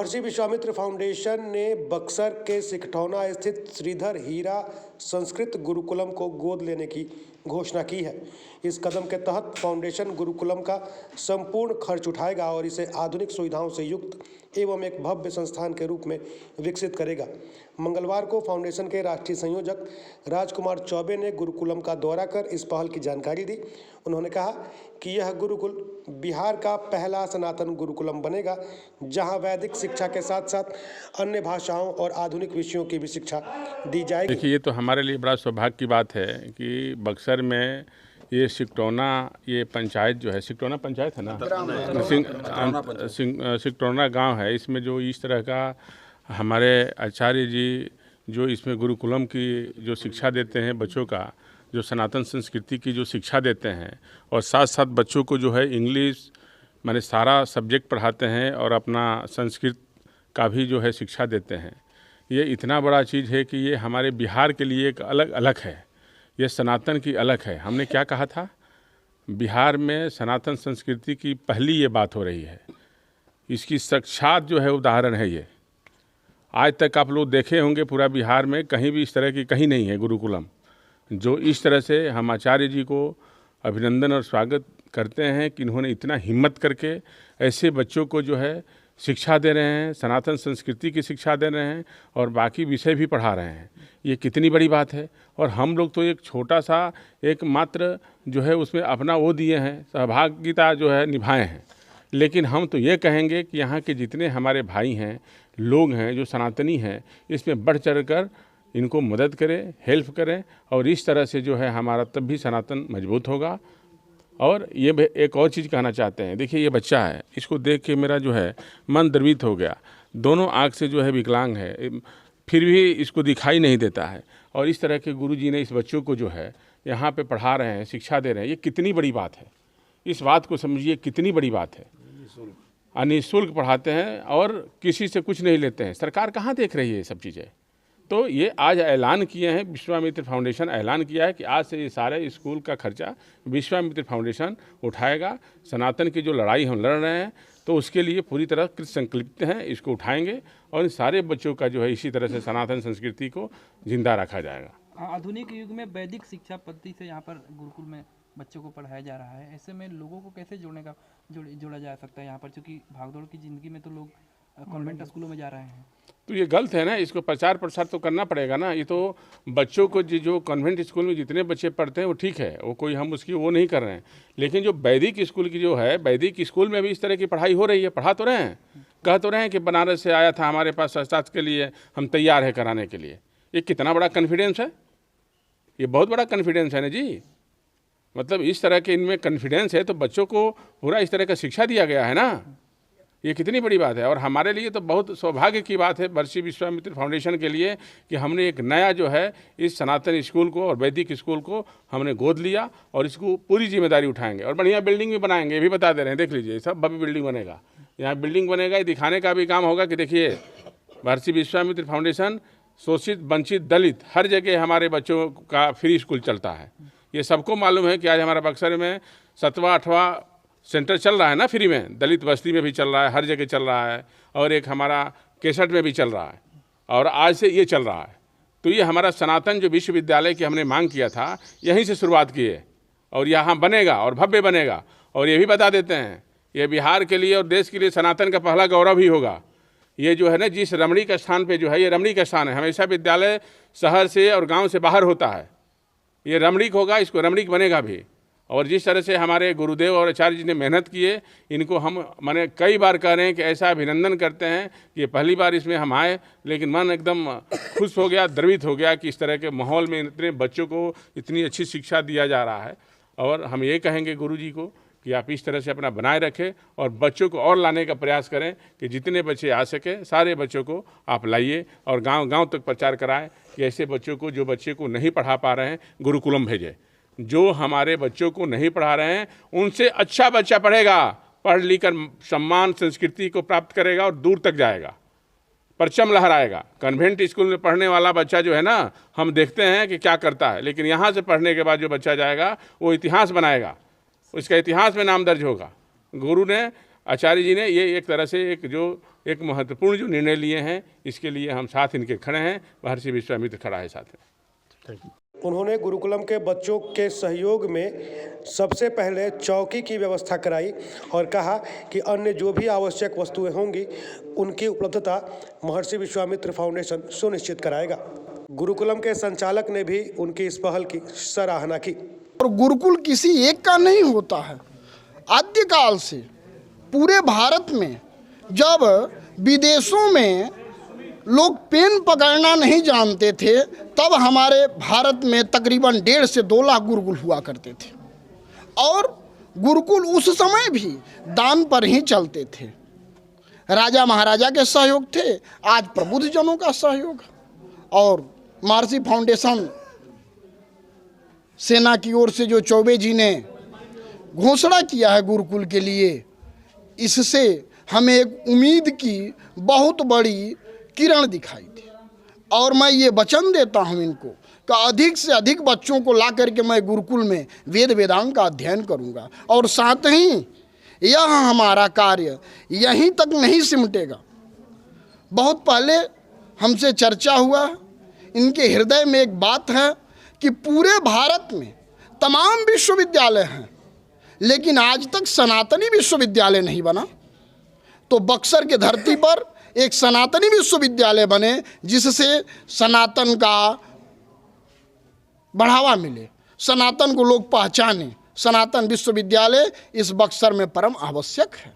महर्षि Vishwamitra foundation ने बक्सर के सिकठौना स्थित श्रीधर हीरा संस्कृत गुरुकुलम को गोद लेने की घोषणा की है। इस कदम के तहत फाउंडेशन गुरुकुलम का संपूर्ण खर्च उठाएगा और इसे आधुनिक सुविधाओं से युक्त एवं एक भव्य संस्थान के रूप में विकसित करेगा। मंगलवार को फाउंडेशन के राष्ट्रीय संयोजक राजकुमार चौबे ने गुरुकुलम का दौरा कर इस पहल की जानकारी दी। उन्होंने कहा कि यह गुरुकुल बिहार का पहला सनातन गुरुकुलम बनेगा, जहां वैदिक शिक्षा के साथ साथ अन्य भाषाओं और आधुनिक विषयों की भी शिक्षा दी जाएगी। देखिए, ये तो हमारे लिए बड़ा सौभाग्य की बात है कि बक्सर में ये सिकठौना, ये पंचायत जो है, सिकठौना पंचायत है ना, सिकठौना गांव है। इसमें जो इस तरह का हमारे आचार्य जी जो इसमें गुरुकुलम की जो शिक्षा देते हैं बच्चों का, जो सनातन संस्कृति की जो शिक्षा देते हैं, और साथ साथ बच्चों को जो है इंग्लिश माने सारा सब्जेक्ट पढ़ाते हैं और अपना संस्कृत का भी जो है शिक्षा देते हैं। ये इतना बड़ा चीज़ है कि ये हमारे बिहार के लिए एक अलग है, ये सनातन की अलग है। हमने क्या कहा था, बिहार में सनातन संस्कृति की पहली ये बात हो रही है, इसकी साक्षात जो है उदाहरण है ये। आज तक आप लोग देखे होंगे पूरा बिहार में कहीं भी इस तरह की कहीं नहीं है गुरुकुलम, जो इस तरह से हम आचार्य जी को अभिनंदन और स्वागत करते हैं कि इन्होंने इतना हिम्मत करके ऐसे बच्चों को जो है शिक्षा दे रहे हैं, सनातन संस्कृति की शिक्षा दे रहे हैं और बाकी विषय भी पढ़ा रहे हैं। ये कितनी बड़ी बात है। और हम लोग तो एक छोटा सा एक मात्र जो है उसमें अपना वो दिए हैं, सहभागिता जो है निभाए हैं। लेकिन हम तो ये कहेंगे कि यहाँ के जितने हमारे भाई हैं, लोग हैं जो सनातनी हैं, इसमें बढ़ चढ़ कर इनको मदद करें, हेल्प करें, और इस तरह से जो है हमारा तब भी सनातन मजबूत होगा। और ये एक और चीज़ कहना चाहते हैं, देखिए ये बच्चा है, इसको देख के मेरा जो है मन द्रवित हो गया। दोनों आँख से जो है विकलांग है, फिर भी इसको दिखाई नहीं देता है, और इस तरह के गुरुजी ने इस बच्चों को जो है यहाँ पे पढ़ा रहे हैं, शिक्षा दे रहे हैं। ये कितनी बड़ी बात है, इस बात को समझिए, कितनी बड़ी बात है। निःशुल्क पढ़ाते हैं और किसी से कुछ नहीं लेते हैं। सरकार कहाँ देख रही है ये सब चीज़ें। तो ये आज ऐलान किए हैं, विश्वामित्र फाउंडेशन ऐलान किया है कि आज से ये सारे स्कूल का खर्चा विश्वामित्र फाउंडेशन उठाएगा। सनातन की जो लड़ाई हम लड़ रहे हैं तो उसके लिए पूरी तरह कृत संकल्पित हैं, इसको उठाएंगे और इन सारे बच्चों का जो है इसी तरह से सनातन संस्कृति को जिंदा रखा जाएगा। आधुनिक युग में वैदिक शिक्षा पद्धति से यहाँ पर गुरुकुल में बच्चों को पढ़ाया जा रहा है। ऐसे में लोगों को कैसे जोड़ा जा सकता है यहाँ पर, क्योंकि भागदौड़ की ज़िंदगी में तो लोग कॉन्वेंट स्कूलों में जा रहे हैं। तो ये गलत है ना, इसको प्रचार प्रसार तो करना पड़ेगा ना। ये तो बच्चों को जो कॉन्वेंट स्कूल में जितने बच्चे पढ़ते हैं वो ठीक है, वो कोई हम उसकी वो नहीं कर रहे हैं। लेकिन जो वैदिक स्कूल की जो है, वैदिक स्कूल में भी इस तरह की पढ़ाई हो रही है, पढ़ा तो रहे हैं, कह तो रहे हैं कि बनारस से आया था हमारे पास शास्त्र के लिए, हम तैयार है कराने के लिए। ये कितना बड़ा कॉन्फिडेंस है, ये बहुत बड़ा कॉन्फिडेंस है ना जी। मतलब इस तरह के इनमें कॉन्फिडेंस है तो बच्चों को पूरा इस तरह का शिक्षा दिया गया है ना, ये कितनी बड़ी बात है। और हमारे लिए तो बहुत सौभाग्य की बात है महर्षि विश्वामित्र फाउंडेशन के लिए कि हमने एक नया जो है इस सनातन स्कूल को और वैदिक स्कूल को हमने गोद लिया और इसको पूरी जिम्मेदारी उठाएंगे और बढ़िया बिल्डिंग भी बनाएंगे। ये भी बता दे रहे हैं, देख लीजिए, सब भव्य बिल्डिंग बनेगा, यहाँ बिल्डिंग बनेगा। ये दिखाने का भी काम होगा कि देखिए महर्षि विश्वामित्र फाउंडेशन शोषित, वंचित, दलित हर जगह हमारे बच्चों का फ्री स्कूल चलता है। ये सबको मालूम है कि आज हमारा बक्सर में 7वां 8वां सेंटर चल रहा है ना फ्री में, दलित बस्ती में भी चल रहा है, हर जगह चल रहा है, और एक हमारा केसट में भी चल रहा है, और आज से ये चल रहा है। तो ये हमारा सनातन जो विश्वविद्यालय की हमने मांग किया था, यहीं से शुरुआत की है और यहाँ बनेगा और भव्य बनेगा। और ये भी बता देते हैं, ये बिहार के लिए और देश के लिए सनातन का पहला गौरव ही होगा। ये जो है ना, जिस रमणीक स्थान पर जो है, ये रमणीक स्थान है। हमेशा विद्यालय शहर से और गाँव से बाहर होता है, ये रमणीक होगा, इसको रमणीक बनेगा भी। और जिस तरह से हमारे गुरुदेव और आचार्य जी ने मेहनत किए, इनको हम माने कई बार कह रहे हैं कि ऐसा अभिनंदन करते हैं कि ये पहली बार इसमें हम आए, लेकिन मन एकदम खुश हो गया, द्रवित हो गया कि इस तरह के माहौल में इतने बच्चों को इतनी अच्छी शिक्षा दिया जा रहा है। और हम ये कहेंगे गुरु जी को कि आप इस तरह से अपना बनाए रखें और बच्चों को और लाने का प्रयास करें कि जितने बच्चे आ सके सारे बच्चों को आप लाइए और गाँव तक प्रचार कराएँ कि ऐसे बच्चों को, जो बच्चे को नहीं पढ़ा पा रहे हैं, गुरुकुलम भेजें। जो हमारे बच्चों को नहीं पढ़ा रहे हैं उनसे अच्छा बच्चा पढ़ेगा, पढ़ लिख कर सम्मान संस्कृति को प्राप्त करेगा और दूर तक जाएगा, परचम लहराएगा। कन्वेंट स्कूल में पढ़ने वाला बच्चा जो है ना, हम देखते हैं कि क्या करता है, लेकिन यहाँ से पढ़ने के बाद जो बच्चा जाएगा वो इतिहास बनाएगा, उसका इतिहास में नाम दर्ज होगा। गुरु ने आचार्य जी ने ये एक तरह से एक महत्वपूर्ण जो निर्णय लिए हैं, इसके लिए हम साथ इनके खड़े हैं। महर्षि विश्वामित्र खड़ा है साथ में। उन्होंने गुरुकुलम के बच्चों के सहयोग में सबसे पहले चौकी की व्यवस्था कराई और कहा कि अन्य जो भी आवश्यक वस्तुएं होंगी उनकी उपलब्धता महर्षि विश्वामित्र फाउंडेशन सुनिश्चित कराएगा। गुरुकुलम के संचालक ने भी उनकी इस पहल की सराहना की। और गुरुकुल किसी एक का नहीं होता है। आद्यकाल से पूरे भारत में, जब विदेशों में लोग पेन पकड़ना नहीं जानते थे, तब हमारे भारत में तकरीबन 1.5 से 2 लाख गुरुकुल हुआ करते थे। और गुरुकुल उस समय भी दान पर ही चलते थे। राजा महाराजा के सहयोग थे, आज प्रबुद्ध जनों का सहयोग। और महर्षि फाउंडेशन सेना की ओर से जो चौबे जी ने घोषणा किया है गुरुकुल के लिए, इससे हमें एक उम्मीद की बहुत बड़ी किरण दिखाई दी। और मैं ये वचन देता हूँ इनको कि अधिक से अधिक बच्चों को ला करके मैं गुरुकुल में वेद वेदांग का अध्ययन करूँगा। और साथ ही यह हमारा कार्य यहीं तक नहीं सिमटेगा। बहुत पहले हमसे चर्चा हुआ, इनके हृदय में एक बात है कि पूरे भारत में तमाम विश्वविद्यालय हैं, लेकिन आज तक सनातनी विश्वविद्यालय नहीं बना। तो बक्सर के धरती पर एक सनातनी विश्वविद्यालय बने, जिससे सनातन का बढ़ावा मिले, सनातन को लोग पहचाने। सनातन विश्वविद्यालय इस बक्सर में परम आवश्यक है।